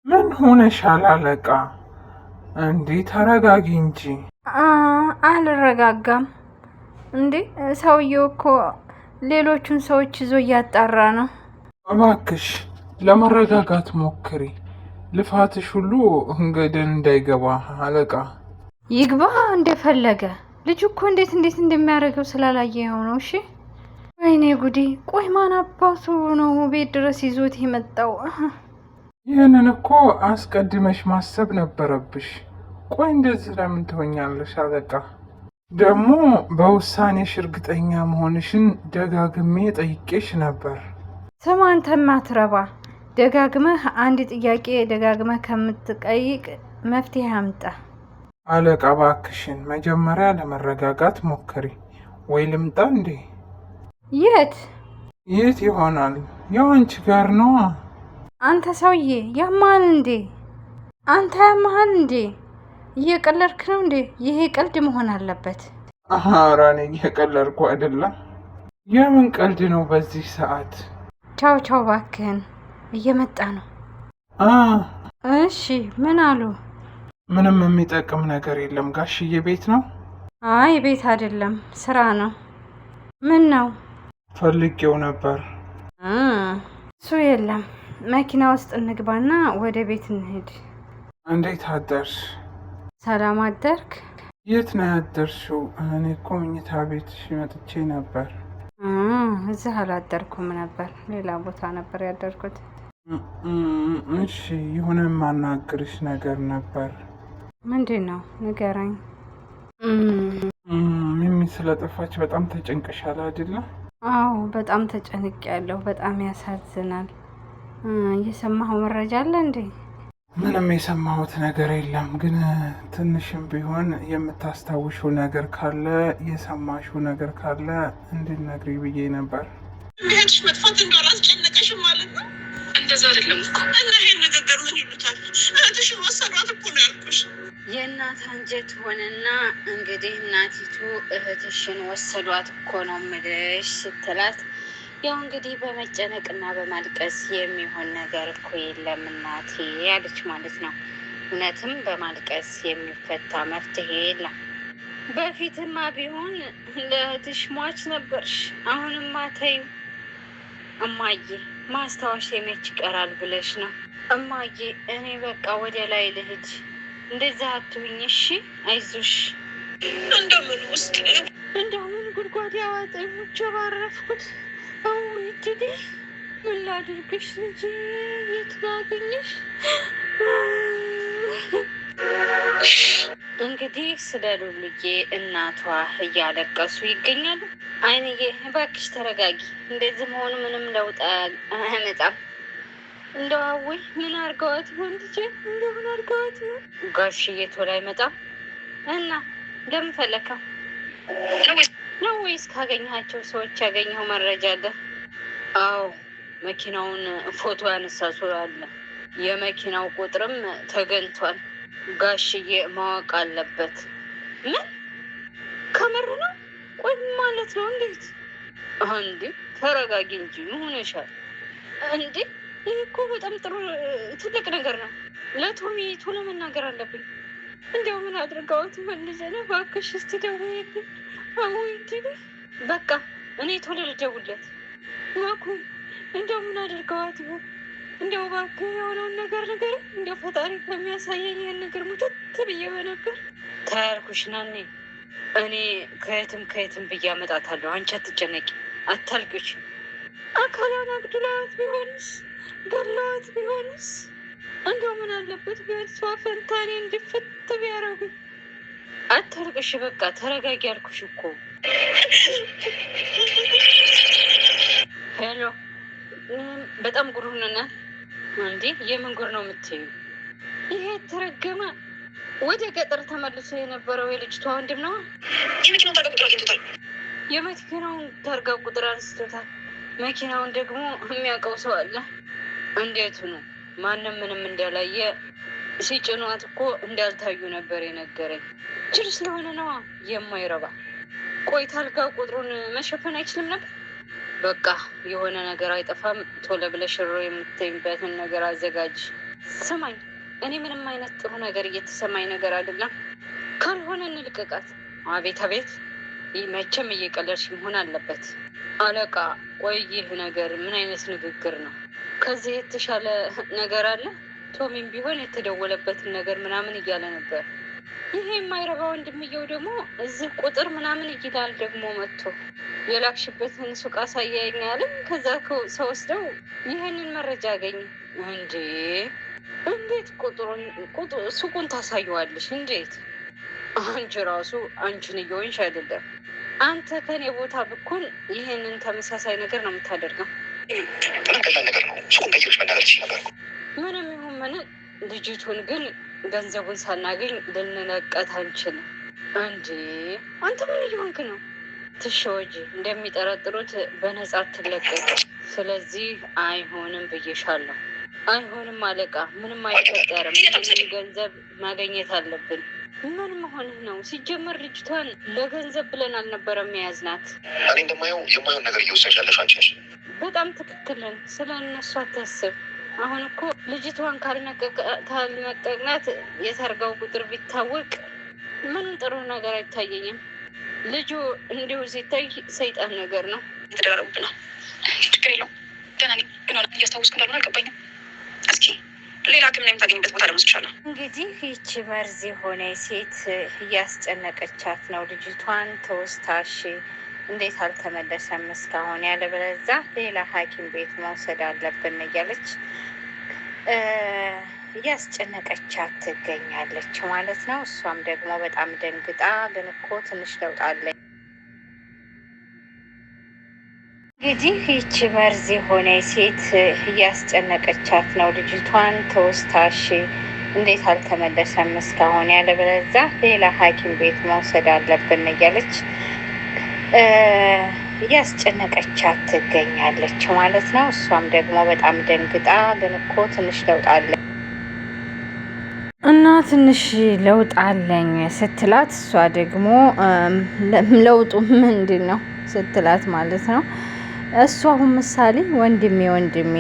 ምን ሆነሻል አለቃ? እንዴ ተረጋጊ እንጂ። አልረጋጋም እንዴ ሰውየው እኮ ሌሎቹን ሰዎች ይዞ እያጣራ ነው። እባክሽ ለመረጋጋት ሞክሪ። ልፋትሽ ሁሉ እንገደን እንዳይገባ አለቃ። ይግባ እንደፈለገ። ልጁ እኮ እንዴት እንደሚያደርገው ስላላየኸው ነው። እሺ ወይኔ ጉዴ! ቆይ ማን አባቱ ነው ቤት ድረስ ይዞት የመጣው? ይህንን እኮ አስቀድመሽ ማሰብ ነበረብሽ። ቆይ እንደዚህ ለምን ትሆኛለሽ አለቃ? ደግሞ በውሳኔሽ እርግጠኛ መሆንሽን ደጋግሜ ጠይቄሽ ነበር። ስማ አንተ ማትረባ፣ ደጋግመህ አንድ ጥያቄ ደጋግመህ ከምትጠይቅ መፍትሄ አምጣ። አለቃ እባክሽን መጀመሪያ ለመረጋጋት ሞክሪ። ወይ ልምጣ እንዴ? የት የት ይሆናል? ያው አንቺ ጋር ነዋ። አንተ ሰውዬ ያማል እንዴ? አንተ ያማል እንዴ? እየቀለድክ ነው እንዴ? ይሄ ቀልድ መሆን አለበት። ኧረ እኔ እየቀለድኩ አይደለም። የምን ቀልድ ነው በዚህ ሰዓት? ቻው ቻው፣ እባክህን እየመጣ ነው። እሺ ምን አሉ? ምንም የሚጠቅም ነገር የለም። ጋሽዬ ቤት ነው? አይ ቤት አይደለም፣ ስራ ነው። ምን ነው? ፈልጌው ነበር። እሱ የለም። መኪና ውስጥ እንግባና ወደ ቤት እንሄድ። እንዴት አደርሽ? ሰላም አደርክ? የት ነው ያደርሽው? እኔ እኮ መኝታ ቤት መጥቼ ነበር። እዚህ አላደርኩም ነበር፣ ሌላ ቦታ ነበር ያደርኩት። እሺ የሆነ የማናግርሽ ነገር ነበር። ምንድን ነው? ንገረኝ። ሚሚ ስለጠፋች በጣም ተጨንቀሻል አይደለ? አዎ በጣም ተጨንቅ ያለው፣ በጣም ያሳዝናል። እየሰማኸው መረጃ አለ እንዴ? ምንም የሰማሁት ነገር የለም፣ ግን ትንሽም ቢሆን የምታስታውሽው ነገር ካለ የሰማሽው ነገር ካለ እንድትነግሪ ብዬ ነበር። እንዲህሽ መጥፋት እንደሆነ አስጨነቀሽም ማለት ነው? እንደዛ አይደለም እኮ። እና ይሄን ንግግር ምን ይሉታል? እህትሽን ወሰዷት እኮ ነው ያልኩሽ። የእናት አንጀት ሆነና እንግዲህ እናቲቱ እህትሽን ወሰዷት እኮ ነው የምልሽ ስትላት፣ ያው እንግዲህ በመጨነቅና በማልቀስ የሚሆን ነገር እኮ የለም እናቴ ያለች ማለት ነው። እውነትም በማልቀስ የሚፈታ መፍትሄ የለም። በፊትማ ቢሆን ለእህትሽ ሟች ነበርሽ። አሁንማ ተይው እማዬ። ማስታወሻ መች ይቀራል ብለሽ ነው እማዬ? እኔ በቃ ወደ ላይ ልሂድ። እንደዛ አትሁኝ እሺ? አይዞሽ። እንደምን ውስጥ እንደምን ጉድጓድ ያዋጠኝ ሙቼ ባረፍኩት። እንግዲህ ምን ላድርግሽ ልጄ? የት ላግኝሽ? እንግዲህ ስለ ሉልዬ እናቷ እያለቀሱ ይገኛሉ። አይንዬ እባክሽ ተረጋጊ። እንደዚህ መሆኑ ምንም ለውጥ አያመጣም። እንደው አወይ ምን አርገዋት ይሆን ልጄ? እንደው ምን አርገዋት ይሆን? ጋሽዬ ቶሎ አይመጣም እና እንደምን ፈለከው ነው ወይስ ካገኘሃቸው ሰዎች ያገኘው መረጃ አለ? አዎ መኪናውን ፎቶ ያነሳ ሰው አለ። የመኪናው ቁጥርም ተገኝቷል። ጋሽዬ ማወቅ አለበት። ምን? ከምር ነው? ቆይ ማለት ነው? እንዴት? እንዴ ተረጋጊ እንጂ ምን ሆነሻል እንዴ? ይህ እኮ በጣም ጥሩ ትልቅ ነገር ነው። ለቶሚ ቶሎ መናገር አለብኝ። እንዲያው ምን አድርገዋት መልዘነ? እባክሽ እስቲ ደውይልኝ። አውይ በቃ እኔ ቶሎ ልደውልለት። ማኩ እንዲያው ምን አድርገዋት ይሆን? እንዲያው እባክህ የሆነውን ነገር ነገር እንዲያው ፈጣሪ ከሚያሳየኝ ይህን ነገር ሙትት ብዬ በነበር ታያልኩሽ። ናኔ እኔ ከየትም ብዬ አመጣታለሁ። አንቺ አትጨነቂ፣ አታልቅሽ። አካሏን አግድለዋት ቢሆንስ? ገለዋት ቢሆንስ? እንደው ምን አለበት በእርሷ ፈንታ እኔ እንድፍት ቢያረጉኝ? አታልቅሽ፣ በቃ ተረጋጊ ያልኩሽ እኮ። ሄሎ፣ በጣም ጉር ሆነናል። እንዴ የምን ጉር ነው የምትዩ? ይሄ የተረገመ ወደ ገጠር ተመልሶ የነበረው የልጅቷ ወንድም ነው። የመኪናውን ታርጋ ቁጥር አግኝቶታል። የመኪናውን ታርጋ ቁጥር አንስቶታል። መኪናውን ደግሞ የሚያውቀው ሰው አለ። እንዴት ነው? ማንም ምንም እንዳላየ ሲጭኗት እኮ እንዳልታዩ ነበር የነገረኝ። ጅል ስለሆነ ነዋ የማይረባ። ቆይ ታርጋ ቁጥሩን መሸፈን አይችልም ነበር? በቃ የሆነ ነገር አይጠፋም። ቶሎ ብለሽ ሮ የምትይበትን ነገር አዘጋጅ። ስማኝ፣ እኔ ምንም አይነት ጥሩ ነገር እየተሰማኝ ነገር አይደለም። ካልሆነ እንልቀቃት። አቤት አቤት፣ ይህ መቼም እየቀለድሽ መሆን አለበት። አለቃ፣ ቆይ ይህ ነገር ምን አይነት ንግግር ነው? ከዚህ የተሻለ ነገር አለ? ቶሚም ቢሆን የተደወለበትን ነገር ምናምን እያለ ነበር። ይሄ የማይረባ ወንድምየው ደግሞ እዚህ ቁጥር ምናምን ይላል። ደግሞ መጥቶ የላክሽበትን ሱቅ አሳያኝ አለኝ። ከዛ ሰወስደው ይህንን መረጃ አገኝ። እንዴ እንዴት ሱቁን ታሳየዋለሽ? እንዴት? አንቺ ራሱ አንቺን እየሆንሽ አይደለም። አንተ ከኔ ቦታ ብኩን ይህንን ተመሳሳይ ነገር ነው የምታደርገው። ቀላል ነገር ነው። ሱቁን ቀይረሽ መናገር ትችይ ነበር። ምንም ይሁን ምን ልጅቱን ግን ገንዘቡን ሳናገኝ ልንለቀት አንችልም። እንዴ አንተ ምን እየሆንክ ነው? ትሸወጂ፣ እንደሚጠረጥሩት በነጻ ትለቀቅ። ስለዚህ አይሆንም ብዬሻለሁ። አይሆንም አለቃ፣ ምንም አይፈጠርም። ይህንን ገንዘብ ማግኘት አለብን። ምን መሆንህ ነው? ሲጀመር ልጅቷን ለገንዘብ ብለን አልነበረም የያዝናት። እኔ እንደማየው የማየውን ነገር እየወሰድሽ ያለሽ አንቺ ነሽ። በጣም ትክክልን። ስለ እነሱ አታስብ። አሁን እኮ ልጅቷን ካልነቀቅናት የሰርጋው ቁጥር ቢታወቅ ምንም ጥሩ ነገር አይታየኝም። ልጁ እንዲሁ ሲታይ ሰይጣን ነገር ነው። የተደራረቡብናል። ችግር የለውም። ደህና ነኝ፣ ግን እያስታወስኩ እንዳልሆነ አልገባኝም። እስኪ ሌላ ሕክምና የምታገኝበት ቦታ ለመስቻለሁ። እንግዲህ ይቺ መርዝ የሆነ ሴት እያስጨነቀቻት ነው ልጅቷን። ተወስታሽ እንዴት አልተመለሰም እስካሁን? ያለበለዚያ ሌላ ሐኪም ቤት መውሰድ አለብን እያለች እያስጨነቀቻት ትገኛለች ማለት ነው። እሷም ደግሞ በጣም ደንግጣ ግን እኮ ትንሽ ለውጥ አለኝ። እንግዲህ ይቺ መርዝ የሆነ ሴት እያስጨነቀቻት ነው ልጅቷን። ተወስታሽ እንዴት አልተመለሰም እስካሁን? ያለበለዚያ ሌላ ሐኪም ቤት መውሰድ አለብን እያለች እያስጨነቀቻት ትገኛለች ማለት ነው። እሷም ደግሞ በጣም ደንግጣ ግን እኮ ትንሽ ለውጥ አለኝ እና ትንሽ ለውጥ አለኝ ስትላት፣ እሷ ደግሞ ለውጡ ምንድን ነው ስትላት ማለት ነው። እሱ አሁን ምሳሌ ወንድሜ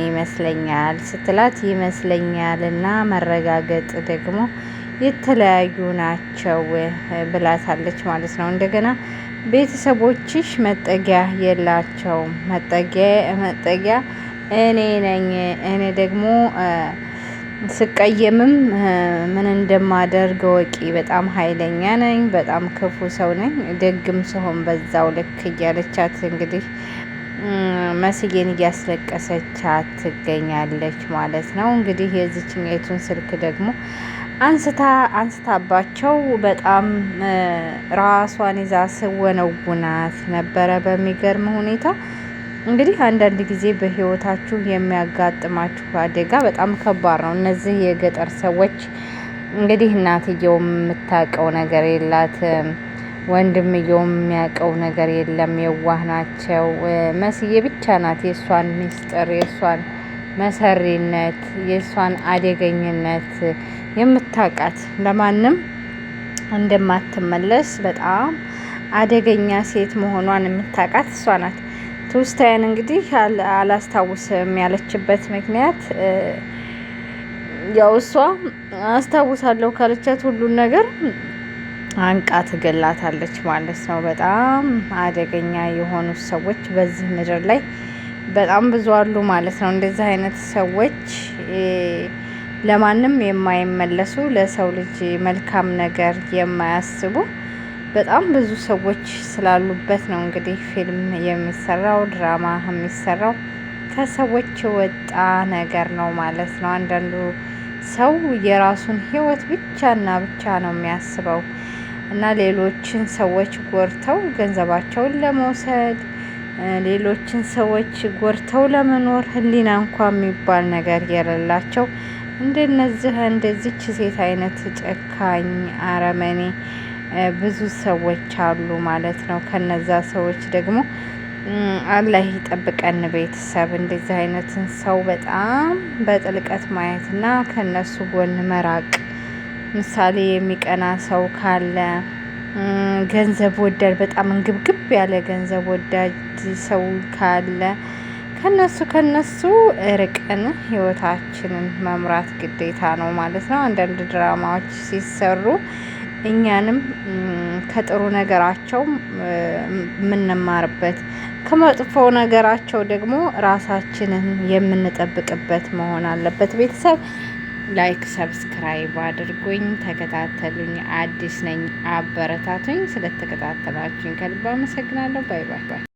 ይመስለኛል ስትላት ይመስለኛል እና መረጋገጥ ደግሞ የተለያዩ ናቸው ብላታለች ማለት ነው። እንደገና ቤተሰቦችሽ መጠጊያ የላቸውም፣ መጠጊያ እኔ ነኝ። እኔ ደግሞ ስቀየምም ምን እንደማደርግ ወቂ። በጣም ኃይለኛ ነኝ፣ በጣም ክፉ ሰው ነኝ፣ ደግም ስሆን በዛው ልክ እያለቻት እንግዲህ መስዬን እያስለቀሰቻት ትገኛለች ማለት ነው። እንግዲህ የዚችኛይቱን ስልክ ደግሞ አንስታባቸው በጣም ራሷን ይዛ ስወነውናት ነበረ በሚገርም ሁኔታ። እንግዲህ አንዳንድ ጊዜ በህይወታችሁ የሚያጋጥማችሁ አደጋ በጣም ከባድ ነው። እነዚህ የገጠር ሰዎች እንግዲህ እናትየው የምታውቀው ነገር የላትም፣ ወንድምየውም የሚያውቀው ነገር የለም። የዋህ ናቸው። መስዬ ብቻ ናት የእሷን ሚስጥር፣ የእሷን መሰሪነት፣ የእሷን አደገኝነት የምታውቃት። ለማንም እንደማትመለስ በጣም አደገኛ ሴት መሆኗን የምታውቃት እሷ ናት። ትውስታያን እንግዲህ አላስታውስም ያለችበት ምክንያት ያው እሷ አስታውሳለሁ ካለቻት ሁሉን ነገር አንቃ ትገላታለች ማለት ነው። በጣም አደገኛ የሆኑ ሰዎች በዚህ ምድር ላይ በጣም ብዙ አሉ ማለት ነው። እንደዚህ አይነት ሰዎች ለማንም የማይመለሱ፣ ለሰው ልጅ መልካም ነገር የማያስቡ በጣም ብዙ ሰዎች ስላሉበት ነው እንግዲህ ፊልም የሚሰራው፣ ድራማ የሚሰራው። ከሰዎች የወጣ ነገር ነው ማለት ነው። አንዳንዱ ሰው የራሱን ህይወት ብቻና ብቻ ነው የሚያስበው እና ሌሎችን ሰዎች ጎርተው ገንዘባቸውን ለመውሰድ፣ ሌሎችን ሰዎች ጎርተው ለመኖር ህሊና እንኳ የሚባል ነገር የሌላቸው እንደዚች ሴት አይነት ጨካኝ አረመኔ ብዙ ሰዎች አሉ ማለት ነው። ከነዛ ሰዎች ደግሞ አላህ ይጠብቀን። ቤተሰብ እንደዚህ አይነትን ሰው በጣም በጥልቀት ማየትና ከነሱ ጎን መራቅ። ምሳሌ የሚቀና ሰው ካለ፣ ገንዘብ ወዳድ በጣም እንግብግብ ያለ ገንዘብ ወዳድ ሰው ካለ ከነሱ ርቀን ህይወታችንን መምራት ግዴታ ነው ማለት ነው። አንዳንድ ድራማዎች ሲሰሩ እኛንም ከጥሩ ነገራቸው የምንማርበት ከመጥፎ ነገራቸው ደግሞ ራሳችንን የምንጠብቅበት መሆን አለበት። ቤተሰብ ላይክ ሰብስክራይብ አድርጉኝ፣ ተከታተሉኝ። አዲስ ነኝ፣ አበረታቱኝ። ስለተከታተላችሁኝ ከልብ አመሰግናለሁ። ባይ ባይ ባይ።